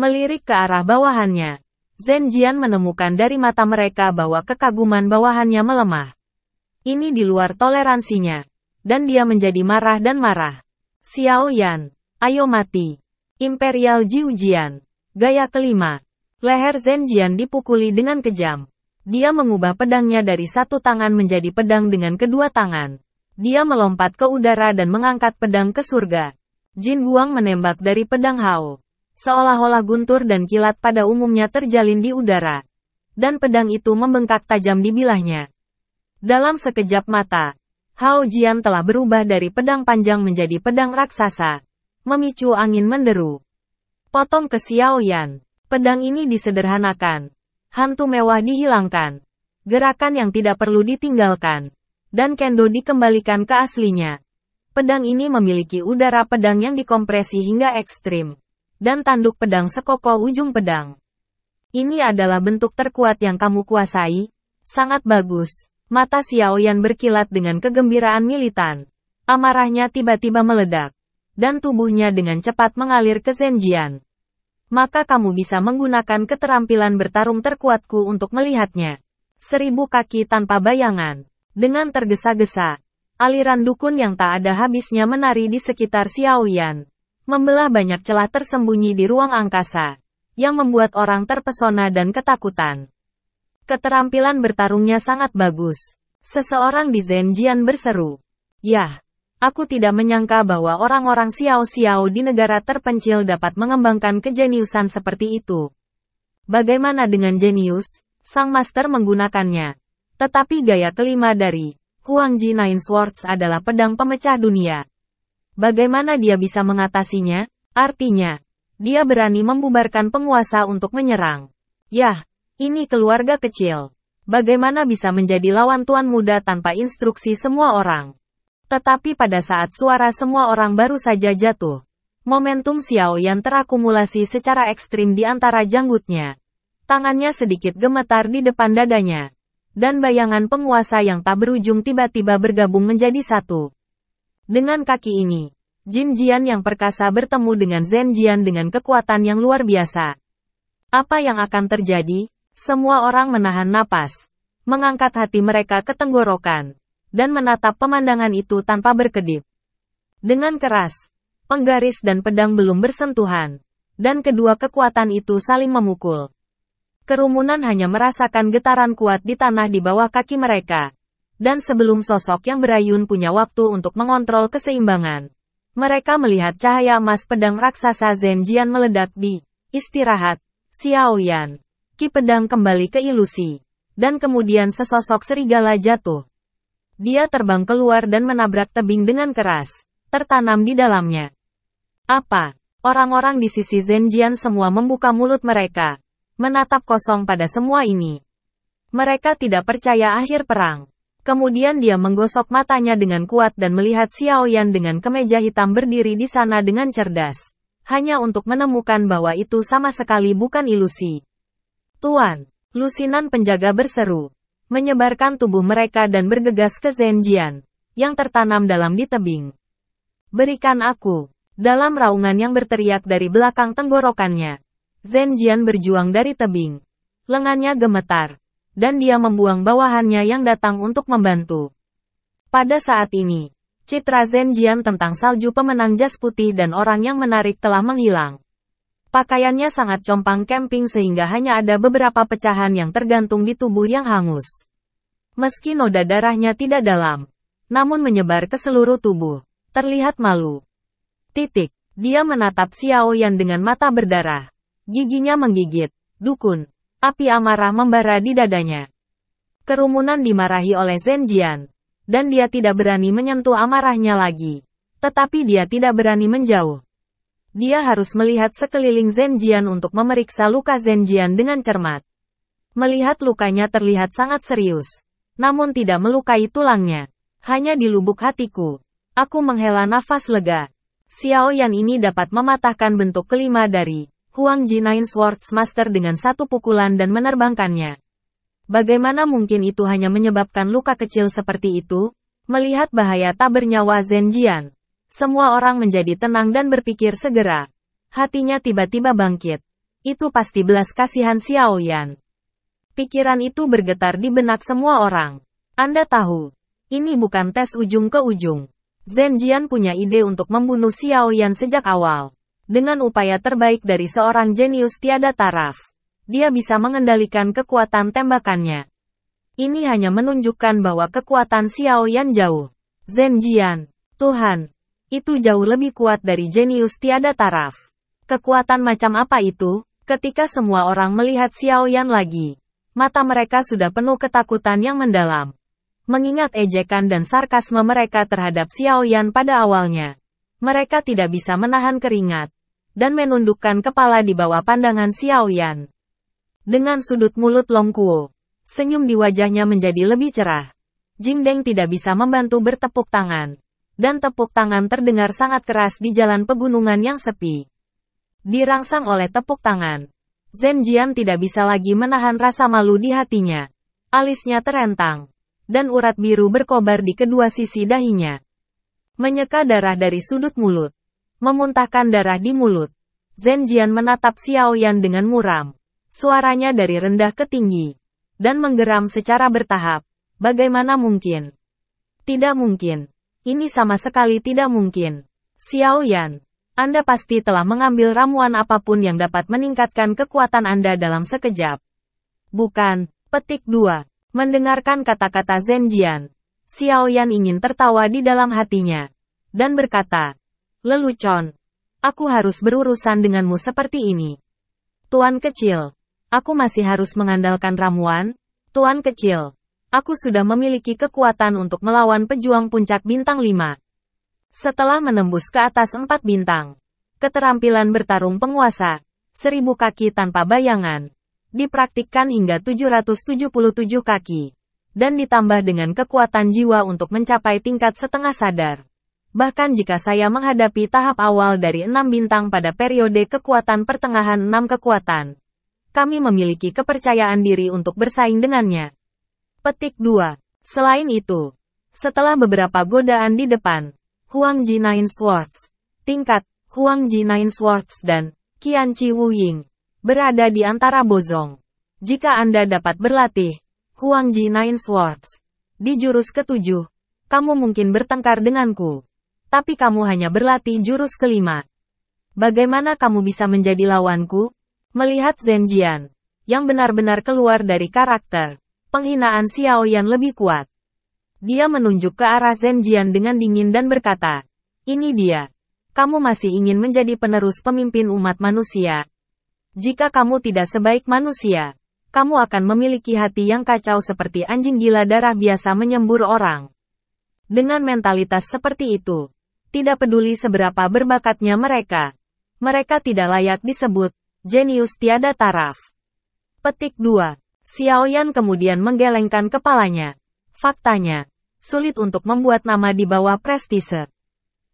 Melirik ke arah bawahannya, Zhenjian menemukan dari mata mereka bahwa kekaguman bawahannya melemah. Ini di luar toleransinya. Dan dia menjadi marah dan marah. Xiao Yan, ayo mati. Imperial Jiujian. Gaya kelima. Leher Zhenjian dipukuli dengan kejam. Dia mengubah pedangnya dari satu tangan menjadi pedang dengan kedua tangan. Dia melompat ke udara dan mengangkat pedang ke surga. Jin Guang menembak dari pedang Hao. Seolah-olah guntur dan kilat pada umumnya terjalin di udara. Dan pedang itu membengkak tajam di bilahnya. Dalam sekejap mata, Hao Jian telah berubah dari pedang panjang menjadi pedang raksasa. Memicu angin menderu. Potong ke Xiao Yan. Pedang ini disederhanakan. Hantu mewah dihilangkan. Gerakan yang tidak perlu ditinggalkan. Dan kendo dikembalikan ke aslinya. Pedang ini memiliki udara pedang yang dikompresi hingga ekstrim. Dan tanduk pedang sekokoh ujung pedang. Ini adalah bentuk terkuat yang kamu kuasai. Sangat bagus. Mata Xiao Yan berkilat dengan kegembiraan militan. Amarahnya tiba-tiba meledak. Dan tubuhnya dengan cepat mengalir ke Zhenjian. Maka kamu bisa menggunakan keterampilan bertarung terkuatku untuk melihatnya. 1000 kaki tanpa bayangan. Dengan tergesa-gesa, aliran dukun yang tak ada habisnya menari di sekitar Xiao Yan. Membelah banyak celah tersembunyi di ruang angkasa. Yang membuat orang terpesona dan ketakutan. Keterampilan bertarungnya sangat bagus. Seseorang di Zhenjian berseru. Yah. Aku tidak menyangka bahwa orang-orang Xiao-Xiao di negara terpencil dapat mengembangkan kejeniusan seperti itu. Bagaimana dengan jenius? Sang master menggunakannya. Tetapi gaya kelima dari Huangji Nine Swords adalah pedang pemecah dunia. Bagaimana dia bisa mengatasinya? Artinya, dia berani membubarkan penguasa untuk menyerang. Yah, ini keluarga kecil. Bagaimana bisa menjadi lawan tuan muda tanpa instruksi semua orang? Tetapi pada saat suara semua orang baru saja jatuh, momentum Xiao Yan terakumulasi secara ekstrim di antara janggutnya. Tangannya sedikit gemetar di depan dadanya. Dan bayangan penguasa yang tak berujung tiba-tiba bergabung menjadi satu. Dengan kaki ini, Jin Jian yang perkasa bertemu dengan Zhenjian dengan kekuatan yang luar biasa. Apa yang akan terjadi? Semua orang menahan napas. Mengangkat hati mereka ke tenggorokan. Dan menatap pemandangan itu tanpa berkedip. Dengan keras, penggaris dan pedang belum bersentuhan. Dan kedua kekuatan itu saling memukul. Kerumunan hanya merasakan getaran kuat di tanah di bawah kaki mereka. Dan sebelum sosok yang berayun punya waktu untuk mengontrol keseimbangan, mereka melihat cahaya emas pedang raksasa Zhenjian meledak di istirahat. Xiao Yan. Ki pedang kembali ke ilusi. Dan kemudian sesosok serigala jatuh. Dia terbang keluar dan menabrak tebing dengan keras, tertanam di dalamnya. Apa? Orang-orang di sisi Zhenjian semua membuka mulut mereka, menatap kosong pada semua ini. Mereka tidak percaya akhir perang. Kemudian dia menggosok matanya dengan kuat dan melihat Xiao Yan dengan kemeja hitam berdiri di sana dengan cerdas. Hanya untuk menemukan bahwa itu sama sekali bukan ilusi. Tuan, lusinan penjaga berseru. Menyebarkan tubuh mereka dan bergegas ke Zhenjian, yang tertanam dalam di tebing. Berikan aku. Dalam raungan yang berteriak dari belakang tenggorokannya, Zhenjian berjuang dari tebing. Lengannya gemetar, dan dia membuang bawahannya yang datang untuk membantu. Pada saat ini, citra Zhenjian tentang salju pemenang jas putih dan orang yang menarik telah menghilang. Pakaiannya sangat compang camping sehingga hanya ada beberapa pecahan yang tergantung di tubuh yang hangus. Meski noda darahnya tidak dalam, namun menyebar ke seluruh tubuh, terlihat malu. Dia menatap Xiao Yan dengan mata berdarah. Giginya menggigit. Dukun. Api amarah membara di dadanya. Kerumunan dimarahi oleh Zhenjian. Dan dia tidak berani menyentuh amarahnya lagi. Tetapi dia tidak berani menjauh. Dia harus melihat sekeliling Zhenjian untuk memeriksa luka Zhenjian dengan cermat. Melihat lukanya terlihat sangat serius. Namun tidak melukai tulangnya. Hanya di lubuk hatiku. Aku menghela nafas lega. Xiao Yan ini dapat mematahkan bentuk kelima dari Huangji Nine Swords Master dengan satu pukulan dan menerbangkannya. Bagaimana mungkin itu hanya menyebabkan luka kecil seperti itu? Melihat bahaya tak bernyawa Zhenjian. Semua orang menjadi tenang dan berpikir segera. Hatinya tiba-tiba bangkit. Itu pasti belas kasihan Xiao Yan. Pikiran itu bergetar di benak semua orang. Anda tahu, ini bukan tes ujung ke ujung. Zhen Jian punya ide untuk membunuh Xiao Yan sejak awal. Dengan upaya terbaik dari seorang jenius tiada taraf, dia bisa mengendalikan kekuatan tembakannya. Ini hanya menunjukkan bahwa kekuatan Xiao Yan jauh. Zhen Jian, Tuhan, itu jauh lebih kuat dari jenius tiada taraf. Kekuatan macam apa itu? Ketika semua orang melihat Xiao Yan lagi, mata mereka sudah penuh ketakutan yang mendalam. Mengingat ejekan dan sarkasme mereka terhadap Xiao Yan pada awalnya, mereka tidak bisa menahan keringat dan menundukkan kepala di bawah pandangan Xiao Yan. Dengan sudut mulut Long Kuo, senyum di wajahnya menjadi lebih cerah. Jing Deng tidak bisa membantu bertepuk tangan, dan tepuk tangan terdengar sangat keras di jalan pegunungan yang sepi. Dirangsang oleh tepuk tangan, Zhen Jian tidak bisa lagi menahan rasa malu di hatinya. Alisnya terentang, dan urat biru berkobar di kedua sisi dahinya. Menyeka darah dari sudut mulut, memuntahkan darah di mulut. Zhen Jian menatap Xiao Yan dengan muram. Suaranya dari rendah ke tinggi, dan menggeram secara bertahap. Bagaimana mungkin? Tidak mungkin. Ini sama sekali tidak mungkin. Xiao Yan, Anda pasti telah mengambil ramuan apapun yang dapat meningkatkan kekuatan Anda dalam sekejap. Bukan. Petik 2. Mendengarkan kata-kata Zhen Jian, Xiao Yan ingin tertawa di dalam hatinya, dan berkata, lelucon. Aku harus berurusan denganmu seperti ini. Tuan kecil, aku masih harus mengandalkan ramuan? Tuan kecil, aku sudah memiliki kekuatan untuk melawan pejuang puncak bintang 5. Setelah menembus ke atas 4 bintang, keterampilan bertarung penguasa, 1000 kaki tanpa bayangan, dipraktikkan hingga 777 kaki, dan ditambah dengan kekuatan jiwa untuk mencapai tingkat setengah sadar. Bahkan jika saya menghadapi tahap awal dari 6 bintang pada periode kekuatan pertengahan 6 kekuatan, kami memiliki kepercayaan diri untuk bersaing dengannya. Petik 2. Selain itu, setelah beberapa godaan di depan, Huang Ji Nine Swords, tingkat, Huang Ji Nine Swords dan Qian Chi Wu Ying, berada di antara bozong. Jika Anda dapat berlatih, Huang Ji Nine Swords, di jurus ke-7, kamu mungkin bertengkar denganku. Tapi kamu hanya berlatih jurus ke-5. Bagaimana kamu bisa menjadi lawanku? Melihat Zhen Jian, yang benar-benar keluar dari karakter, penghinaan Xiao Yan lebih kuat. Dia menunjuk ke arah Zhen Jian dengan dingin dan berkata, ini dia. Kamu masih ingin menjadi penerus pemimpin umat manusia. Jika kamu tidak sebaik manusia, kamu akan memiliki hati yang kacau seperti anjing gila darah biasa menyembur orang. Dengan mentalitas seperti itu, tidak peduli seberapa berbakatnya mereka, mereka tidak layak disebut jenius tiada taraf. Petik 2. Xiao Yan kemudian menggelengkan kepalanya. Faktanya, sulit untuk membuat nama di bawah prestise.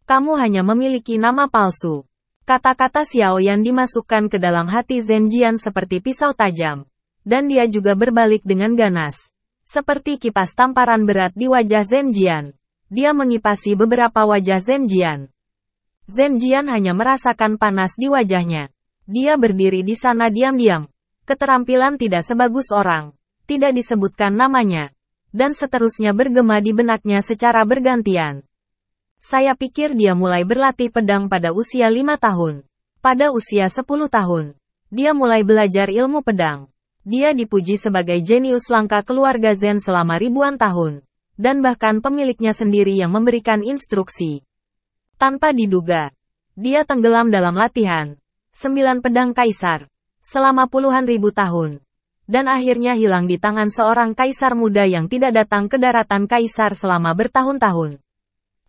Kamu hanya memiliki nama palsu. Kata-kata Xiao Yan dimasukkan ke dalam hati Zhen Jian seperti pisau tajam, dan dia juga berbalik dengan ganas. Seperti kipas tamparan berat di wajah Zhen Jian. Dia mengipasi beberapa wajah Zhen Jian. Zhen Jian hanya merasakan panas di wajahnya. Dia berdiri di sana diam-diam. Keterampilan tidak sebagus orang. Tidak disebutkan namanya. Dan seterusnya bergema di benaknya secara bergantian. Saya pikir dia mulai berlatih pedang pada usia 5 tahun. Pada usia 10 tahun, dia mulai belajar ilmu pedang. Dia dipuji sebagai jenius langka keluarga Zhen selama ribuan tahun. Dan bahkan pemiliknya sendiri yang memberikan instruksi. Tanpa diduga, dia tenggelam dalam latihan 9 pedang kaisar selama puluhan ribu tahun, dan akhirnya hilang di tangan seorang kaisar muda yang tidak datang ke daratan kaisar selama bertahun-tahun.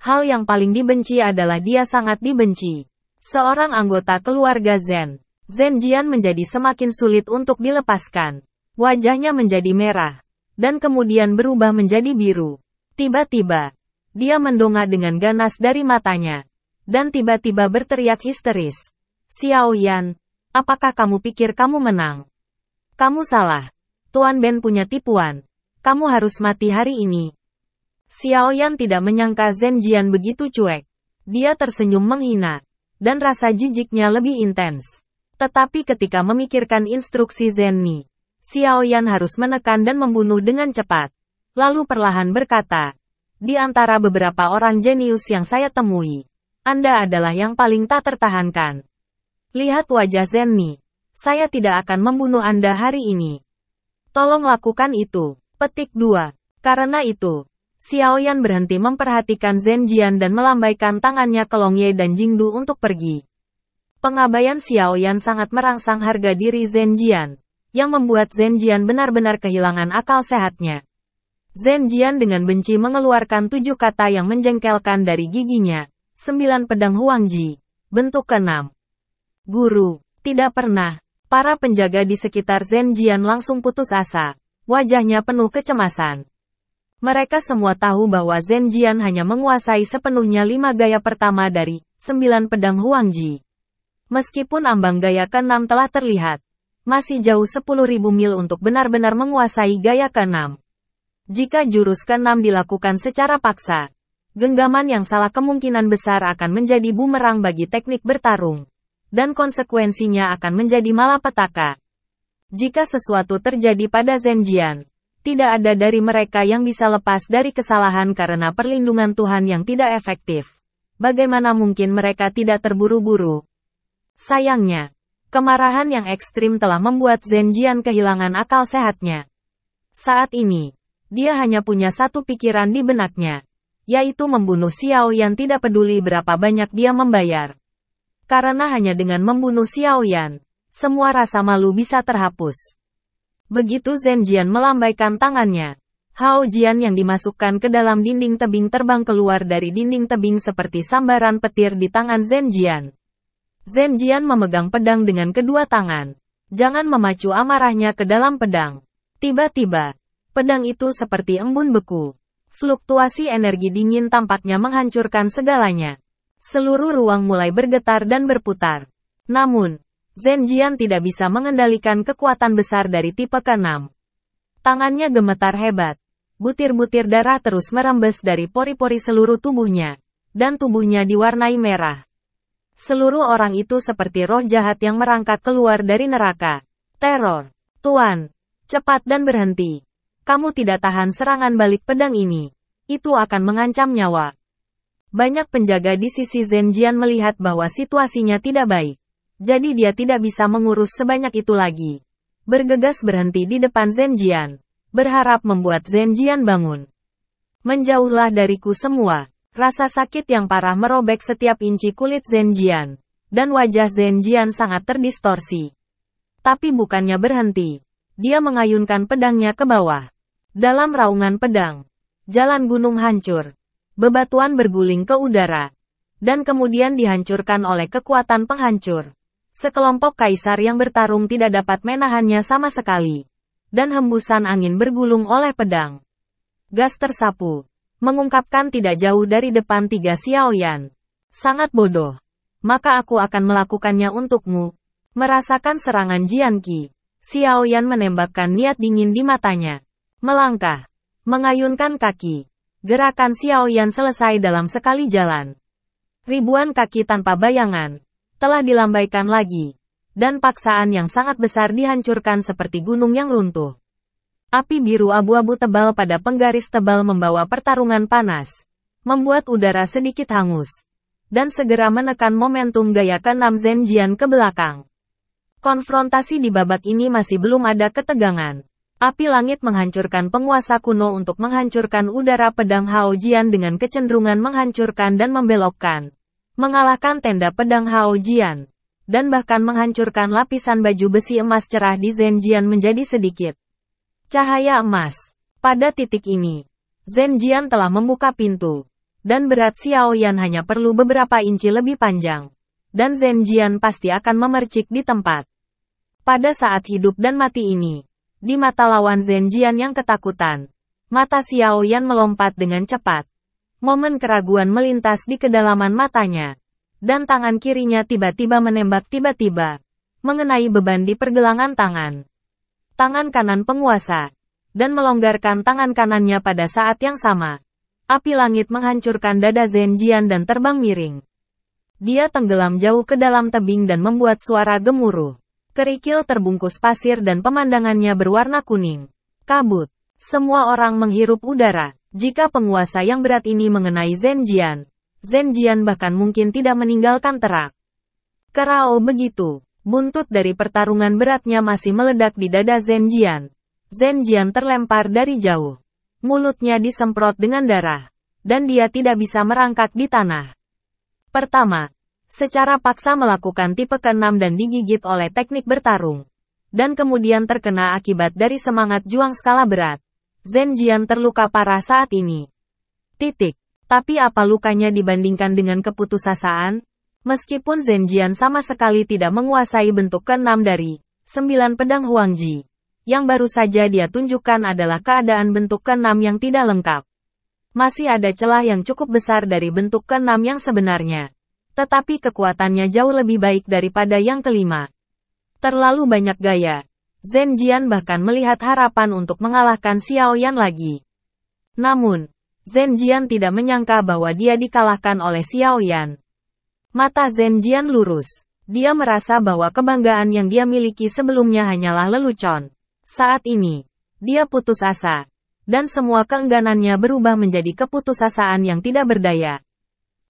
Hal yang paling dibenci adalah dia sangat dibenci. Seorang anggota keluarga Zhen, Zhen Jian menjadi semakin sulit untuk dilepaskan. Wajahnya menjadi merah, dan kemudian berubah menjadi biru. Tiba-tiba, dia mendongak dengan ganas dari matanya, dan tiba-tiba berteriak histeris. Xiao Yan, apakah kamu pikir kamu menang? Kamu salah. Tuan Ben punya tipuan. Kamu harus mati hari ini. Xiao Yan tidak menyangka Zhen Jian begitu cuek. Dia tersenyum menghina, dan rasa jijiknya lebih intens. Tetapi ketika memikirkan instruksi Zhen Ni, Xiaoyan harus menekan dan membunuh dengan cepat. Lalu perlahan berkata, di antara beberapa orang jenius yang saya temui, Anda adalah yang paling tak tertahankan. Lihat wajah Zhen Ni. Saya tidak akan membunuh Anda hari ini. Tolong lakukan itu. Petik 2. Karena itu, Xiaoyan berhenti memperhatikan Zhen Jian dan melambaikan tangannya ke Long Ye dan Jingdu untuk pergi. Pengabaian Xiaoyan sangat merangsang harga diri Zhen Jian, yang membuat Zhen Jian benar-benar kehilangan akal sehatnya. Zhen Jian dengan benci mengeluarkan 7 kata yang menjengkelkan dari giginya. 9 pedang Huangji. Bentuk ke-6. Guru, tidak pernah. Para penjaga di sekitar Zhen Jian langsung putus asa. Wajahnya penuh kecemasan. Mereka semua tahu bahwa Zhen Jian hanya menguasai sepenuhnya 5 gaya pertama dari 9 pedang Huangji. Meskipun ambang gaya ke-6 telah terlihat, masih jauh 10.000 mil untuk benar-benar menguasai gaya ke-6. Jika jurus ke-6 dilakukan secara paksa, genggaman yang salah kemungkinan besar akan menjadi bumerang bagi teknik bertarung, dan konsekuensinya akan menjadi malapetaka. Jika sesuatu terjadi pada Zhen Jian, tidak ada dari mereka yang bisa lepas dari kesalahan karena perlindungan Tuhan yang tidak efektif. Bagaimana mungkin mereka tidak terburu-buru? Sayangnya, kemarahan yang ekstrim telah membuat Zhen Jian kehilangan akal sehatnya. Saat ini, dia hanya punya satu pikiran di benaknya, yaitu membunuh Xiaoyan tidak peduli berapa banyak dia membayar. Karena hanya dengan membunuh Xiaoyan, semua rasa malu bisa terhapus. Begitu Zhen Jian melambaikan tangannya, Hao Jian yang dimasukkan ke dalam dinding tebing terbang keluar dari dinding tebing seperti sambaran petir di tangan Zhen Jian. Zhen Jian memegang pedang dengan kedua tangan. Jangan memacu amarahnya ke dalam pedang. Tiba-tiba, pedang itu seperti embun beku. Fluktuasi energi dingin tampaknya menghancurkan segalanya. Seluruh ruang mulai bergetar dan berputar. Namun, Zhen Jian tidak bisa mengendalikan kekuatan besar dari tipe ke-6. Tangannya gemetar hebat. Butir-butir darah terus merembes dari pori-pori seluruh tubuhnya. Dan tubuhnya diwarnai merah. Seluruh orang itu seperti roh jahat yang merangkak keluar dari neraka. Teror. Tuan, cepat dan berhenti. Kamu tidak tahan serangan balik pedang ini. Itu akan mengancam nyawa. Banyak penjaga di sisi Zhen Jian melihat bahwa situasinya tidak baik. Jadi dia tidak bisa mengurus sebanyak itu lagi. Bergegas berhenti di depan Zhen Jian. Berharap membuat Zhen Jian bangun. Menjauhlah dariku semua. Rasa sakit yang parah merobek setiap inci kulit Zhen Jian. Dan wajah Zhen Jian sangat terdistorsi. Tapi bukannya berhenti. Dia mengayunkan pedangnya ke bawah. Dalam raungan pedang, jalan gunung hancur. Bebatuan berguling ke udara. Dan kemudian dihancurkan oleh kekuatan penghancur. Sekelompok kaisar yang bertarung tidak dapat menahannya sama sekali. Dan hembusan angin bergulung oleh pedang. Gas tersapu. Mengungkapkan tidak jauh dari depan 3 Xiaoyan. Sangat bodoh. Maka aku akan melakukannya untukmu. Merasakan serangan Jianqi, Xiaoyan menembakkan niat dingin di matanya. Melangkah. Mengayunkan kaki. Gerakan Xiaoyan selesai dalam sekali jalan. Ribuan kaki tanpa bayangan telah dilambaikan lagi. Dan paksaan yang sangat besar dihancurkan seperti gunung yang runtuh. Api biru abu-abu tebal pada penggaris tebal membawa pertarungan panas. Membuat udara sedikit hangus. Dan segera menekan momentum gaya ke-6 Zhen Jian ke belakang. Konfrontasi di babak ini masih belum ada ketegangan. Api langit menghancurkan penguasa kuno untuk menghancurkan udara pedang Hao Jian dengan kecenderungan menghancurkan dan membelokkan. Mengalahkan tenda pedang Hao Jian. Dan bahkan menghancurkan lapisan baju besi emas cerah di Zhen Jian menjadi sedikit. Cahaya emas. Pada titik ini, Zhen Jian telah membuka pintu. Dan berat Xiaoyan hanya perlu beberapa inci lebih panjang. Dan Zhen Jian pasti akan memercik di tempat. Pada saat hidup dan mati ini, di mata lawan Zhen Jian yang ketakutan, mata Xiaoyan melompat dengan cepat. Momen keraguan melintas di kedalaman matanya. Dan tangan kirinya tiba-tiba menembak tiba-tiba. Mengenai beban di pergelangan tangan. Tangan kanan penguasa, dan melonggarkan tangan kanannya pada saat yang sama. Api langit menghancurkan dada Zhen Jian dan terbang miring. Dia tenggelam jauh ke dalam tebing dan membuat suara gemuruh. Kerikil terbungkus pasir dan pemandangannya berwarna kuning. Kabut. Semua orang menghirup udara. Jika penguasa yang berat ini mengenai Zhenjian bahkan mungkin tidak meninggalkan terak. Kerao begitu. Buntut dari pertarungan beratnya masih meledak di dada Zhenjian. Zhenjian terlempar dari jauh. Mulutnya disemprot dengan darah. Dan dia tidak bisa merangkak di tanah. Pertama, secara paksa melakukan tipe ke-6 dan digigit oleh teknik bertarung. Dan kemudian terkena akibat dari semangat juang skala berat. Zhenjian terluka parah saat ini. Tapi apa lukanya dibandingkan dengan keputusasaan? Meskipun Zhenjian sama sekali tidak menguasai bentuk ke-6 dari 9 pedang Huangji. Yang baru saja dia tunjukkan adalah keadaan bentuk ke-6 yang tidak lengkap. Masih ada celah yang cukup besar dari bentuk ke-6 yang sebenarnya. Tetapi kekuatannya jauh lebih baik daripada yang kelima. Terlalu banyak gaya. Zhenjian bahkan melihat harapan untuk mengalahkan Xiao Yan lagi. Namun, Zhenjian tidak menyangka bahwa dia dikalahkan oleh Xiao Yan. Mata Zhenjian lurus. Dia merasa bahwa kebanggaan yang dia miliki sebelumnya hanyalah lelucon. Saat ini, dia putus asa. Dan semua keengganannya berubah menjadi keputusasaan yang tidak berdaya.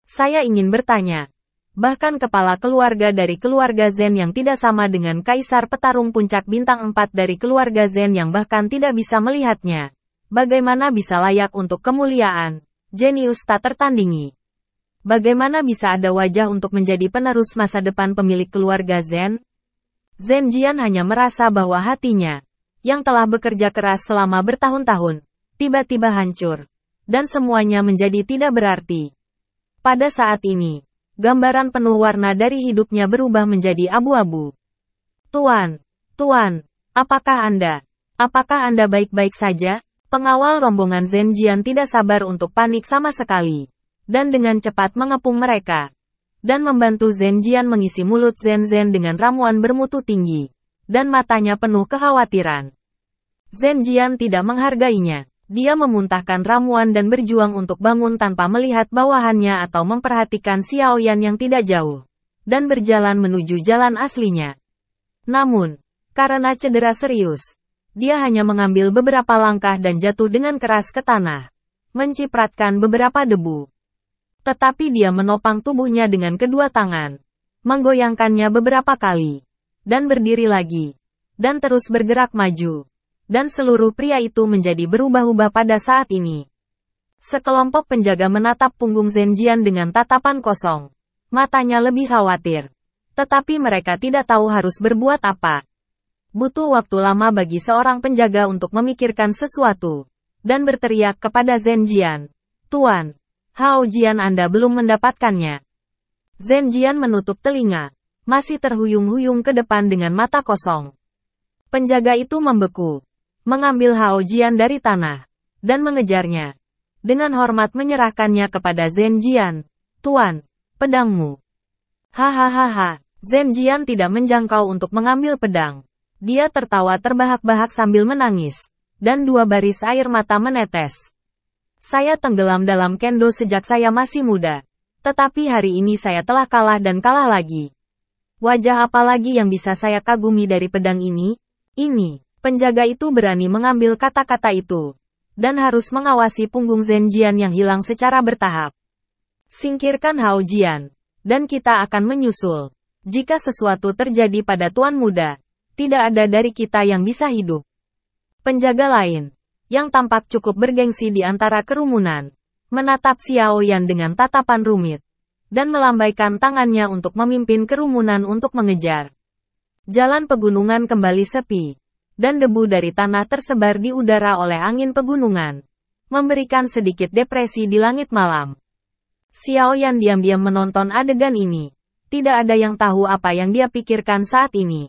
Saya ingin bertanya. Bahkan kepala keluarga dari keluarga Zhen yang tidak sama dengan kaisar petarung puncak bintang 4 dari keluarga Zhen yang bahkan tidak bisa melihatnya. Bagaimana bisa layak untuk kemuliaan? Jenius tak tertandingi. Bagaimana bisa ada wajah untuk menjadi penerus masa depan pemilik keluarga Zhen? Zhenjian hanya merasa bahwa hatinya, yang telah bekerja keras selama bertahun-tahun, tiba-tiba hancur. Dan semuanya menjadi tidak berarti. Pada saat ini, gambaran penuh warna dari hidupnya berubah menjadi abu-abu. Tuan, apakah Anda baik-baik saja? Pengawal rombongan Zhenjian tidak sabar untuk panik sama sekali. Dan dengan cepat mengepung mereka. Dan membantu Zhenjian mengisi mulut Zhen dengan ramuan bermutu tinggi. Dan matanya penuh kekhawatiran. Zhenjian tidak menghargainya. Dia memuntahkan ramuan dan berjuang untuk bangun tanpa melihat bawahannya atau memperhatikan Xiao Yan yang tidak jauh. Dan berjalan menuju jalan aslinya. Namun, karena cedera serius, dia hanya mengambil beberapa langkah dan jatuh dengan keras ke tanah. Mencipratkan beberapa debu. Tetapi dia menopang tubuhnya dengan kedua tangan. Menggoyangkannya beberapa kali. Dan berdiri lagi. Dan terus bergerak maju. Dan seluruh pria itu menjadi berubah-ubah pada saat ini. Sekelompok penjaga menatap punggung Zhenjian dengan tatapan kosong. Matanya lebih khawatir. Tetapi mereka tidak tahu harus berbuat apa. Butuh waktu lama bagi seorang penjaga untuk memikirkan sesuatu. Dan berteriak kepada Zhenjian. Tuan, Hao Jian Anda belum mendapatkannya. Zhenjian menutup telinga. Masih terhuyung-huyung ke depan dengan mata kosong. Penjaga itu membeku. Mengambil Hao Jian dari tanah, dan mengejarnya. Dengan hormat menyerahkannya kepada Zhenjian. Tuan, pedangmu. Hahaha. Zhenjian tidak menjangkau untuk mengambil pedang. Dia tertawa terbahak-bahak sambil menangis. Dan dua baris air mata menetes. Saya tenggelam dalam kendo sejak saya masih muda. Tetapi hari ini saya telah kalah dan kalah lagi. Wajah apa lagi yang bisa saya kagumi dari pedang ini? Ini. Penjaga itu berani mengambil kata-kata itu. Dan harus mengawasi punggung Zhenjian yang hilang secara bertahap. Singkirkan Hao Jian. Dan kita akan menyusul. Jika sesuatu terjadi pada tuan muda, tidak ada dari kita yang bisa hidup. Penjaga lain, yang tampak cukup bergengsi di antara kerumunan, menatap Xiao Yan dengan tatapan rumit. Dan melambaikan tangannya untuk memimpin kerumunan untuk mengejar. Jalan pegunungan kembali sepi. Dan debu dari tanah tersebar di udara oleh angin pegunungan. Memberikan sedikit depresi di langit malam. Xiao Yan diam-diam menonton adegan ini. Tidak ada yang tahu apa yang dia pikirkan saat ini.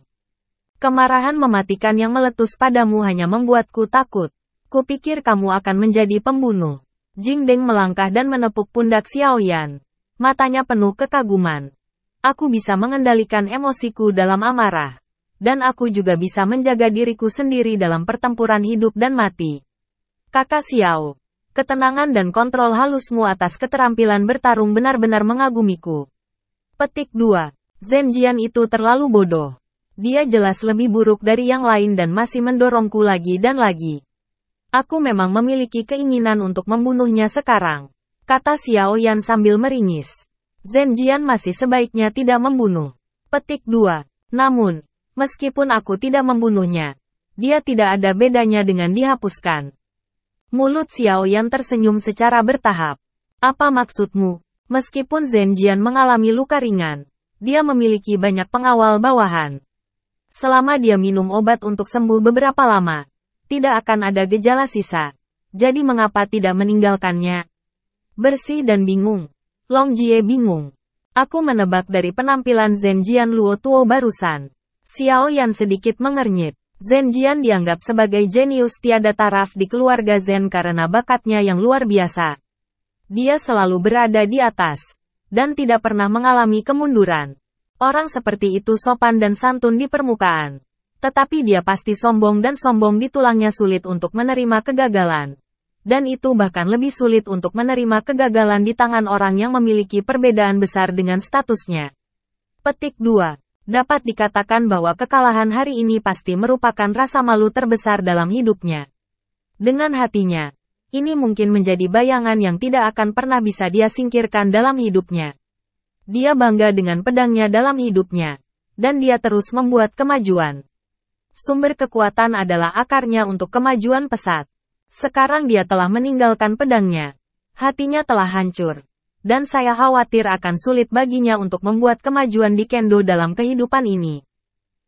Kemarahan mematikan yang meletus padamu hanya membuatku takut. Kupikir kamu akan menjadi pembunuh. Jingdeng melangkah dan menepuk pundak Xiao Yan. Matanya penuh kekaguman. Aku bisa mengendalikan emosiku dalam amarah. Dan aku juga bisa menjaga diriku sendiri dalam pertempuran hidup dan mati. Kakak Xiao, ketenangan dan kontrol halusmu atas keterampilan bertarung benar-benar mengagumiku. Petik 2. Zhen Jian itu terlalu bodoh. Dia jelas lebih buruk dari yang lain dan masih mendorongku lagi dan lagi. Aku memang memiliki keinginan untuk membunuhnya sekarang, kata Xiao Yan sambil meringis. Zhen Jian masih sebaiknya tidak membunuh. Petik 2. Namun, meskipun aku tidak membunuhnya, dia tidak ada bedanya dengan dihapuskan. Mulut Xiao Yan tersenyum secara bertahap. Apa maksudmu? Meskipun Zhen Jian mengalami luka ringan, dia memiliki banyak pengawal bawahan. Selama dia minum obat untuk sembuh beberapa lama, tidak akan ada gejala sisa. Jadi mengapa tidak meninggalkannya? Bersih dan bingung. Long Jie bingung. Aku menebak dari penampilan Zhen Jian Luo Tuo barusan. Xiao Yan sedikit mengernyit. Zhen Jian dianggap sebagai jenius tiada taraf di keluarga Zhen karena bakatnya yang luar biasa. Dia selalu berada di atas, dan tidak pernah mengalami kemunduran. Orang seperti itu sopan dan santun di permukaan. Tetapi dia pasti sombong dan sombong di tulangnya sulit untuk menerima kegagalan. Dan itu bahkan lebih sulit untuk menerima kegagalan di tangan orang yang memiliki perbedaan besar dengan statusnya. Petik 2. Dapat dikatakan bahwa kekalahan hari ini pasti merupakan rasa malu terbesar dalam hidupnya. Dengan hatinya, ini mungkin menjadi bayangan yang tidak akan pernah bisa dia singkirkan dalam hidupnya. Dia bangga dengan pedangnya dalam hidupnya, dan dia terus membuat kemajuan. Sumber kekuatan adalah akarnya untuk kemajuan pesat. Sekarang dia telah meninggalkan pedangnya. Hatinya telah hancur. Dan saya khawatir akan sulit baginya untuk membuat kemajuan di kendo dalam kehidupan ini.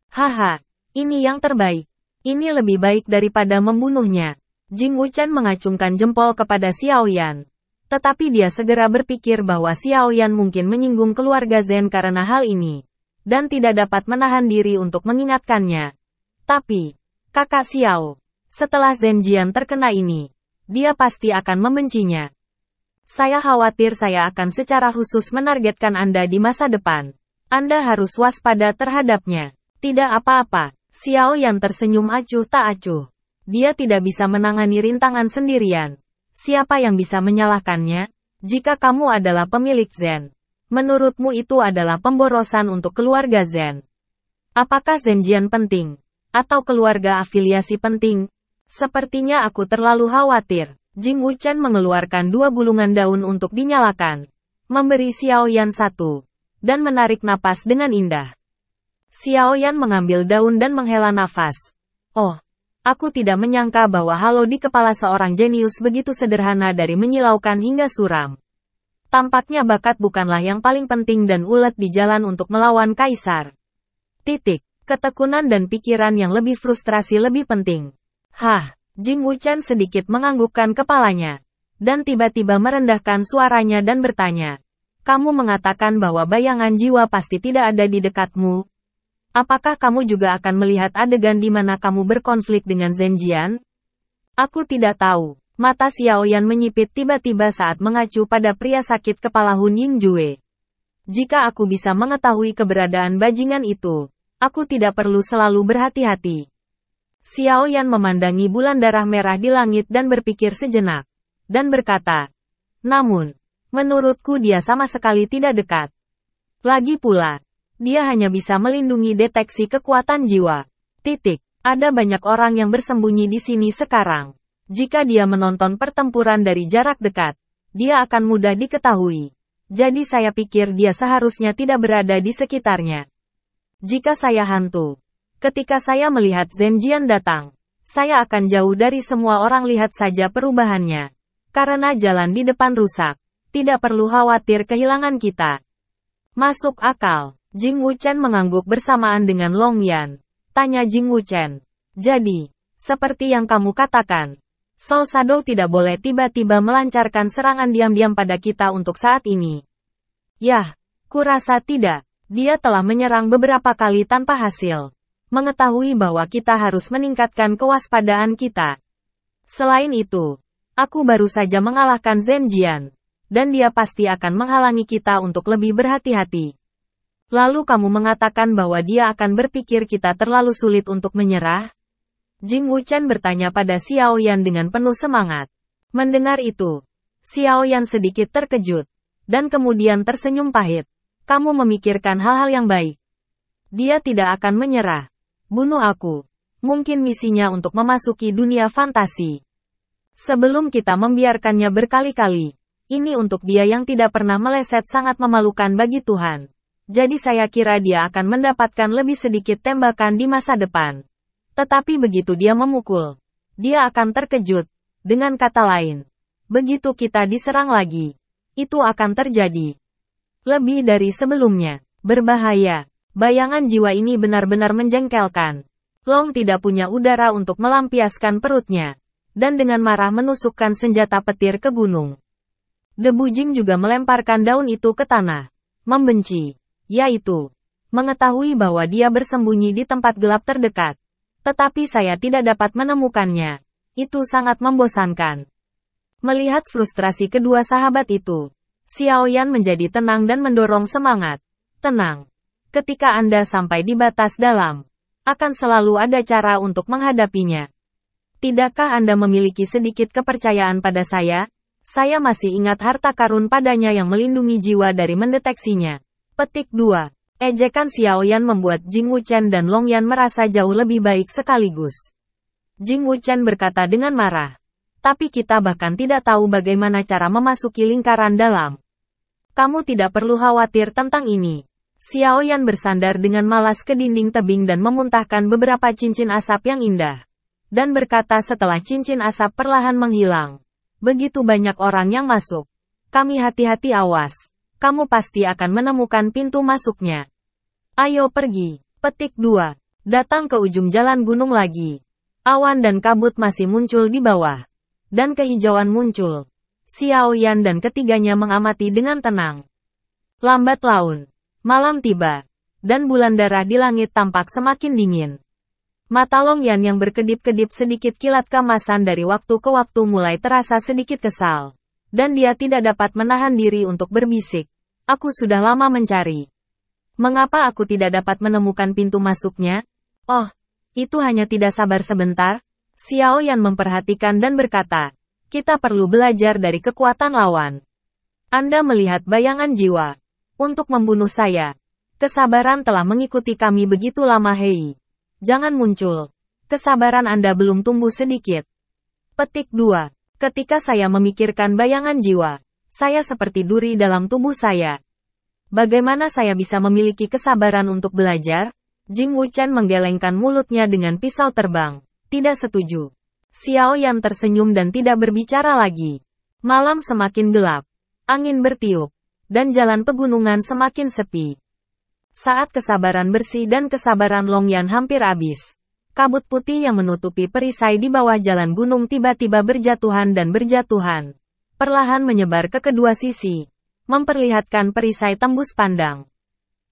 Haha, ini yang terbaik. Ini lebih baik daripada membunuhnya. Jing Wuchen mengacungkan jempol kepada Xiao Yan. Tetapi dia segera berpikir bahwa Xiao Yan mungkin menyinggung keluarga Zhen karena hal ini. Dan tidak dapat menahan diri untuk mengingatkannya. Tapi, kakak Xiao, setelah Zhen Jian terkena ini, dia pasti akan membencinya. Saya khawatir saya akan secara khusus menargetkan Anda di masa depan. Anda harus waspada terhadapnya. Tidak apa-apa. Xiao Yan tersenyum acuh tak acuh. Dia tidak bisa menangani rintangan sendirian. Siapa yang bisa menyalahkannya? Jika kamu adalah pemilik Zhen, menurutmu itu adalah pemborosan untuk keluarga Zhen. Apakah Zhen Jian penting? Atau keluarga afiliasi penting? Sepertinya aku terlalu khawatir. Jing Wuchen mengeluarkan 2 gulungan daun untuk dinyalakan. Memberi Xiao Yan 1. Dan menarik napas dengan indah. Xiao Yan mengambil daun dan menghela nafas. Oh, aku tidak menyangka bahwa halo di kepala seorang jenius begitu sederhana dari menyilaukan hingga suram. Tampaknya bakat bukanlah yang paling penting dan ulet di jalan untuk melawan kaisar. Ketekunan dan pikiran yang lebih frustrasi lebih penting. Hah. Jing Wuchen sedikit menganggukkan kepalanya. Dan tiba-tiba merendahkan suaranya dan bertanya. Kamu mengatakan bahwa bayangan jiwa pasti tidak ada di dekatmu. Apakah kamu juga akan melihat adegan di mana kamu berkonflik dengan Zhen Jian? Aku tidak tahu. Mata Xiao Yan menyipit tiba-tiba saat mengacu pada pria sakit kepala Hun Yingjue. Jika aku bisa mengetahui keberadaan bajingan itu, aku tidak perlu selalu berhati-hati. Xiao Yan memandangi bulan darah merah di langit dan berpikir sejenak. Dan berkata, namun, menurutku dia sama sekali tidak dekat. Lagi pula, dia hanya bisa melindungi deteksi kekuatan jiwa. Ada banyak orang yang bersembunyi di sini sekarang. Jika dia menonton pertempuran dari jarak dekat, dia akan mudah diketahui. Jadi saya pikir dia seharusnya tidak berada di sekitarnya. Jika saya hantu, ketika saya melihat Zhen Jian datang, saya akan jauh dari semua orang. Lihat saja perubahannya. Karena jalan di depan rusak, tidak perlu khawatir kehilangan kita. Masuk akal. Jing Wuchen mengangguk bersamaan dengan Long Yan. Tanya Jing Wuchen. Jadi, seperti yang kamu katakan, Soul Shadow tidak boleh tiba-tiba melancarkan serangan diam-diam pada kita untuk saat ini. Yah, kurasa tidak. Dia telah menyerang beberapa kali tanpa hasil. Mengetahui bahwa kita harus meningkatkan kewaspadaan kita. Selain itu, aku baru saja mengalahkan Zhen Jian, dan dia pasti akan menghalangi kita untuk lebih berhati-hati. Lalu kamu mengatakan bahwa dia akan berpikir kita terlalu sulit untuk menyerah? Jing Wuchen bertanya pada Xiao Yan dengan penuh semangat. Mendengar itu, Xiao Yan sedikit terkejut, dan kemudian tersenyum pahit. Kamu memikirkan hal-hal yang baik. Dia tidak akan menyerah. Bunuh aku. Mungkin misinya untuk memasuki dunia fantasi. Sebelum kita membiarkannya berkali-kali. Ini untuk dia yang tidak pernah meleset sangat memalukan bagi Tuhan. Jadi saya kira dia akan mendapatkan lebih sedikit tembakan di masa depan. Tetapi begitu dia memukul, dia akan terkejut. Dengan kata lain, begitu kita diserang lagi, itu akan terjadi lebih dari sebelumnya. Berbahaya. Bayangan jiwa ini benar-benar menjengkelkan. Long tidak punya udara untuk melampiaskan perutnya. Dan dengan marah menusukkan senjata petir ke gunung. Debu Jing juga melemparkan daun itu ke tanah. Membenci. Yaitu. Mengetahui bahwa dia bersembunyi di tempat gelap terdekat. Tetapi saya tidak dapat menemukannya. Itu sangat membosankan. Melihat frustrasi kedua sahabat itu. Xiaoyan menjadi tenang dan mendorong semangat. Tenang. Ketika Anda sampai di batas dalam, akan selalu ada cara untuk menghadapinya. Tidakkah Anda memiliki sedikit kepercayaan pada saya? Saya masih ingat harta karun padanya yang melindungi jiwa dari mendeteksinya. Petik 2. Ejekan Xiaoyan membuat Jing Wuchen dan Long Yan merasa jauh lebih baik sekaligus. Jing Wuchen berkata dengan marah. Tapi kita bahkan tidak tahu bagaimana cara memasuki lingkaran dalam. Kamu tidak perlu khawatir tentang ini. Xiaoyan bersandar dengan malas ke dinding tebing dan memuntahkan beberapa cincin asap yang indah. Dan berkata setelah cincin asap perlahan menghilang. Begitu banyak orang yang masuk. Kami hati-hati awas. Kamu pasti akan menemukan pintu masuknya. Ayo pergi. Petik 2. Datang ke ujung jalan gunung lagi. Awan dan kabut masih muncul di bawah. Dan kehijauan muncul. Xiaoyan dan ketiganya mengamati dengan tenang. Lambat laun. Malam tiba. Dan bulan darah di langit tampak semakin dingin. Mata Long Yan yang berkedip-kedip sedikit kilat kemasan dari waktu ke waktu mulai terasa sedikit kesal. Dan dia tidak dapat menahan diri untuk berbisik. Aku sudah lama mencari. Mengapa aku tidak dapat menemukan pintu masuknya? Oh, itu hanya tidak sabar sebentar. Xiaoyan memperhatikan dan berkata, kita perlu belajar dari kekuatan lawan. Anda melihat bayangan jiwa. Untuk membunuh saya. Kesabaran telah mengikuti kami begitu lama Hei. Jangan muncul. Kesabaran Anda belum tumbuh sedikit. Petik 2. Ketika saya memikirkan bayangan jiwa, saya seperti duri dalam tubuh saya. Bagaimana saya bisa memiliki kesabaran untuk belajar? Jing Wuchen menggelengkan mulutnya dengan pisau terbang. Tidak setuju. Xiaoyan tersenyum dan tidak berbicara lagi. Malam semakin gelap. Angin bertiup. Dan jalan pegunungan semakin sepi. Saat kesabaran bersih dan kesabaran Long Yan hampir habis. Kabut putih yang menutupi perisai di bawah jalan gunung tiba-tiba berjatuhan dan berjatuhan. Perlahan menyebar ke kedua sisi. Memperlihatkan perisai tembus pandang.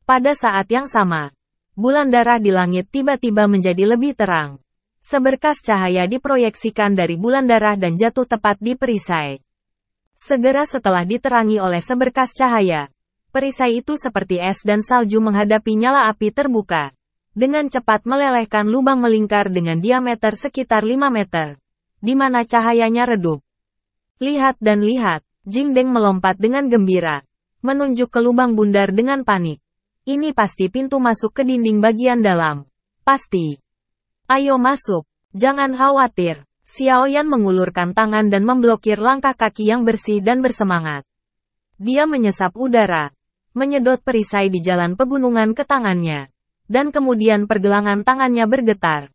Pada saat yang sama. Bulan darah di langit tiba-tiba menjadi lebih terang. Seberkas cahaya diproyeksikan dari bulan darah dan jatuh tepat di perisai. Segera setelah diterangi oleh seberkas cahaya, perisai itu seperti es dan salju menghadapi nyala api terbuka. Dengan cepat melelehkan lubang melingkar dengan diameter sekitar 5 meter. Di mana cahayanya redup. Lihat dan lihat, Jing Deng melompat dengan gembira. Menunjuk ke lubang bundar dengan panik. Ini pasti pintu masuk ke dinding bagian dalam. Pasti. Ayo masuk, jangan khawatir. Xiaoyan mengulurkan tangan dan memblokir langkah kaki yang bersih dan bersemangat. Dia menyesap udara, menyedot perisai di jalan pegunungan ke tangannya, dan kemudian pergelangan tangannya bergetar.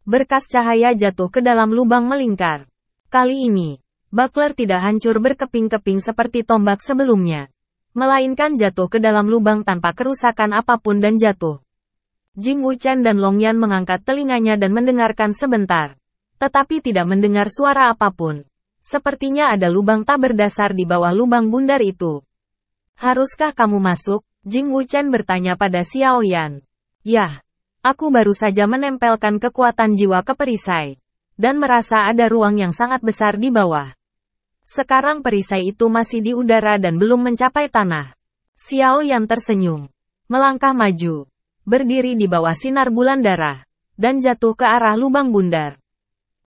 Berkas cahaya jatuh ke dalam lubang melingkar. Kali ini, buckler tidak hancur berkeping-keping seperti tombak sebelumnya, melainkan jatuh ke dalam lubang tanpa kerusakan apapun dan jatuh. Jing Wuchen dan Long Yan mengangkat telinganya dan mendengarkan sebentar. Tetapi tidak mendengar suara apapun. Sepertinya ada lubang tak berdasar di bawah lubang bundar itu. Haruskah kamu masuk? Jing Wuchen bertanya pada Xiaoyan. Yah, aku baru saja menempelkan kekuatan jiwa ke perisai. Dan merasa ada ruang yang sangat besar di bawah. Sekarang perisai itu masih di udara dan belum mencapai tanah. Xiaoyan tersenyum. Melangkah maju. Berdiri di bawah sinar bulan darah, dan jatuh ke arah lubang bundar.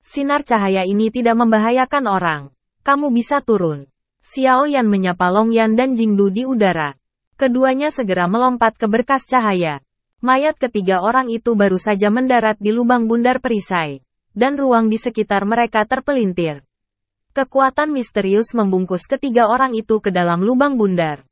Sinar cahaya ini tidak membahayakan orang. Kamu bisa turun. Xiaoyan menyapa Long Yan dan Jingdu di udara. Keduanya segera melompat ke berkas cahaya. Mayat ketiga orang itu baru saja mendarat di lubang bundar perisai, dan ruang di sekitar mereka terpelintir. Kekuatan misterius membungkus ketiga orang itu ke dalam lubang bundar.